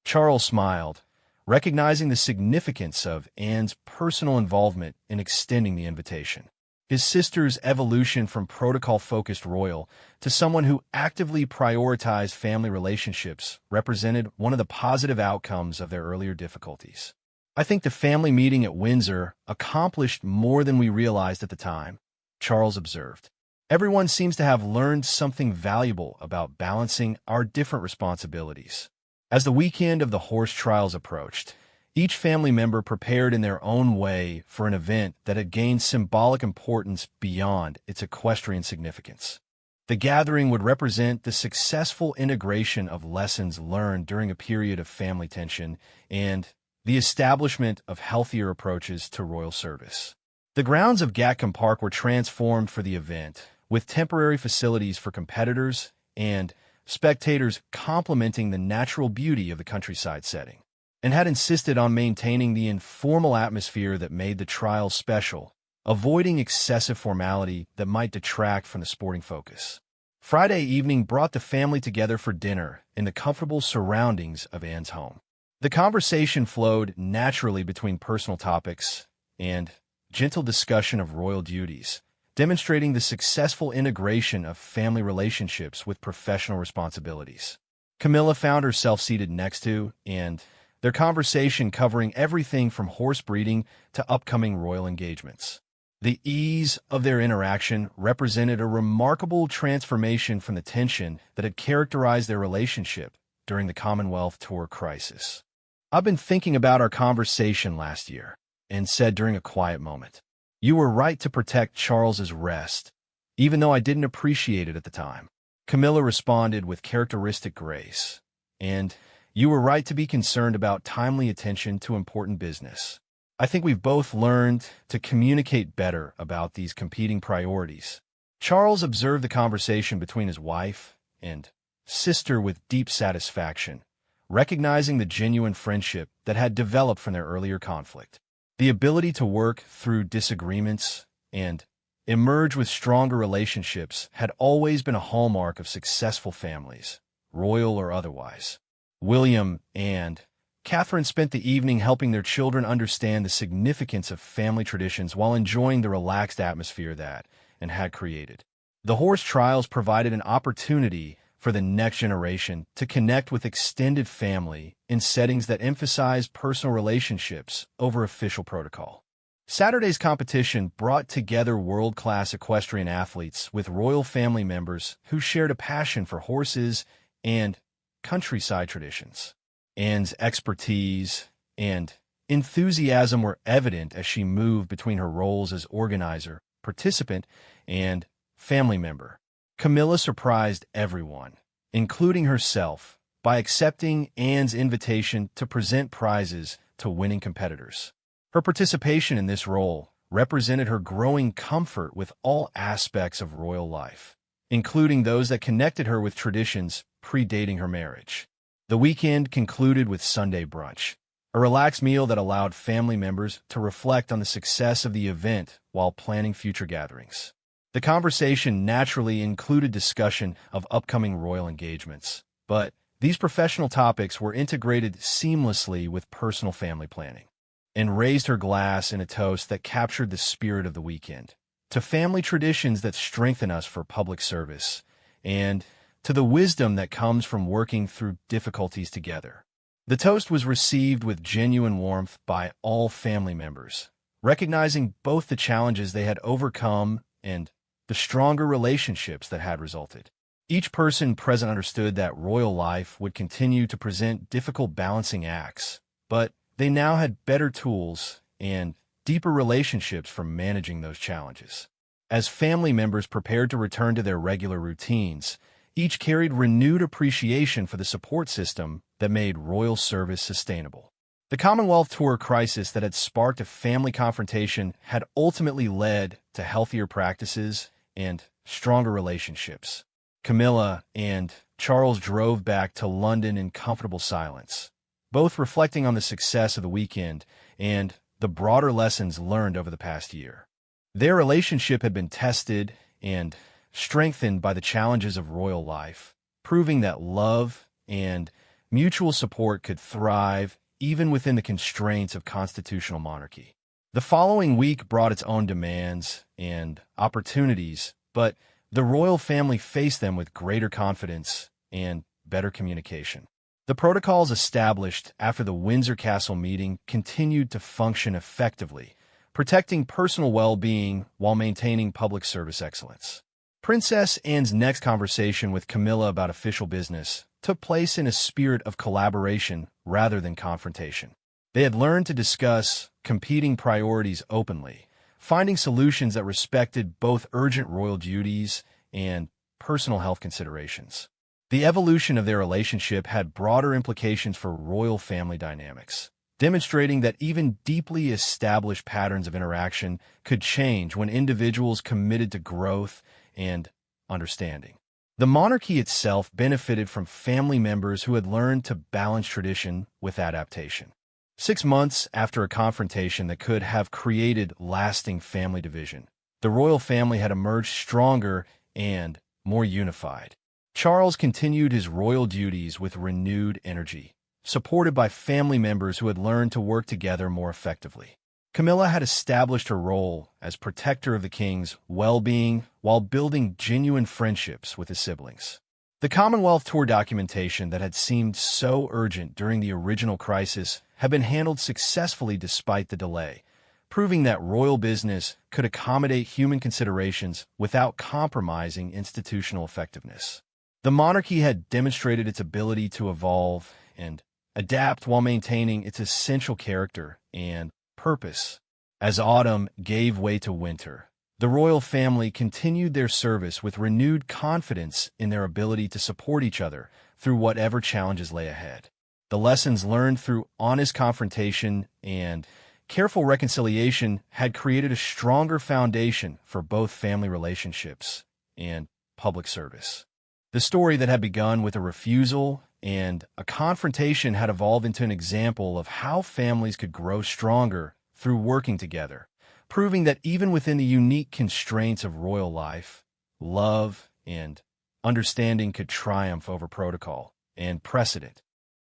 Charles smiled, recognizing the significance of Anne's personal involvement in extending the invitation. His sister's evolution from protocol-focused royal to someone who actively prioritized family relationships represented one of the positive outcomes of their earlier difficulties. I think the family meeting at Windsor accomplished more than we realized at the time, Charles observed. Everyone seems to have learned something valuable about balancing our different responsibilities. As the weekend of the horse trials approached, each family member prepared in their own way for an event that had gained symbolic importance beyond its equestrian significance. The gathering would represent the successful integration of lessons learned during a period of family tension and the establishment of healthier approaches to royal service. The grounds of Gatcombe Park were transformed for the event, with temporary facilities for competitors and spectators complementing the natural beauty of the countryside setting, and had insisted on maintaining the informal atmosphere that made the trials special, avoiding excessive formality that might detract from the sporting focus. Friday evening brought the family together for dinner in the comfortable surroundings of Anne's home. The conversation flowed naturally between personal topics and gentle discussion of royal duties, demonstrating the successful integration of family relationships with professional responsibilities. Camilla found herself seated next to, and their conversation covering everything from horse breeding to upcoming royal engagements. The ease of their interaction represented a remarkable transformation from the tension that had characterized their relationship during the Commonwealth Tour crisis. "I've been thinking about our conversation last year," Anne said during a quiet moment. "You were right to protect Charles's rest, even though I didn't appreciate it at the time." Camilla responded with characteristic grace, "And you were right to be concerned about timely attention to important business. I think we've both learned to communicate better about these competing priorities." Charles observed the conversation between his wife and sister with deep satisfaction, recognizing the genuine friendship that had developed from their earlier conflict. The ability to work through disagreements and emerge with stronger relationships had always been a hallmark of successful families, royal or otherwise. William and Catherine spent the evening helping their children understand the significance of family traditions while enjoying the relaxed atmosphere that Anne had created. The horse trials provided an opportunity for the next generation to connect with extended family in settings that emphasize personal relationships over official protocol. Saturday's competition brought together world-class equestrian athletes with royal family members who shared a passion for horses and countryside traditions. Anne's expertise and enthusiasm were evident as she moved between her roles as organizer, participant, and family member. Camilla surprised everyone, including herself, by accepting Anne's invitation to present prizes to winning competitors. Her participation in this role represented her growing comfort with all aspects of royal life, including those that connected her with traditions predating her marriage. The weekend concluded with Sunday brunch, a relaxed meal that allowed family members to reflect on the success of the event while planning future gatherings. The conversation naturally included discussion of upcoming royal engagements, but these professional topics were integrated seamlessly with personal family planning. And raised her glass in a toast that captured the spirit of the weekend, to family traditions that strengthen us for public service, and to the wisdom that comes from working through difficulties together. The toast was received with genuine warmth by all family members, recognizing both the challenges they had overcome and the stronger relationships that had resulted. Each person present understood that royal life would continue to present difficult balancing acts, but they now had better tools and deeper relationships for managing those challenges. As family members prepared to return to their regular routines, each carried renewed appreciation for the support system that made royal service sustainable. The Commonwealth tour crisis that had sparked a family confrontation had ultimately led to healthier practices and stronger relationships. Camilla and Charles drove back to London in comfortable silence, both reflecting on the success of the weekend and the broader lessons learned over the past year. Their relationship had been tested and strengthened by the challenges of royal life, proving that love and mutual support could thrive even within the constraints of constitutional monarchy. The following week brought its own demands and opportunities, but the royal family faced them with greater confidence and better communication. The protocols established after the Windsor Castle meeting continued to function effectively, protecting personal well-being while maintaining public service excellence. Princess Anne's next conversation with Camilla about official business took place in a spirit of collaboration rather than confrontation. They had learned to discuss competing priorities openly, finding solutions that respected both urgent royal duties and personal health considerations. The evolution of their relationship had broader implications for royal family dynamics, demonstrating that even deeply established patterns of interaction could change when individuals committed to growth and understanding. The monarchy itself benefited from family members who had learned to balance tradition with adaptation. 6 months after a confrontation that could have created lasting family division, the royal family had emerged stronger and more unified. Charles continued his royal duties with renewed energy, supported by family members who had learned to work together more effectively. Camilla had established her role as protector of the king's well-being while building genuine friendships with his siblings. The Commonwealth tour documentation that had seemed so urgent during the original crisis had been handled successfully despite the delay, proving that royal business could accommodate human considerations without compromising institutional effectiveness. The monarchy had demonstrated its ability to evolve and adapt while maintaining its essential character and purpose. As autumn gave way to winter, the royal family continued their service with renewed confidence in their ability to support each other through whatever challenges lay ahead. The lessons learned through honest confrontation and careful reconciliation had created a stronger foundation for both family relationships and public service. The story that had begun with a refusal and a confrontation had evolved into an example of how families could grow stronger through working together, proving that even within the unique constraints of royal life, love and understanding could triumph over protocol and precedent.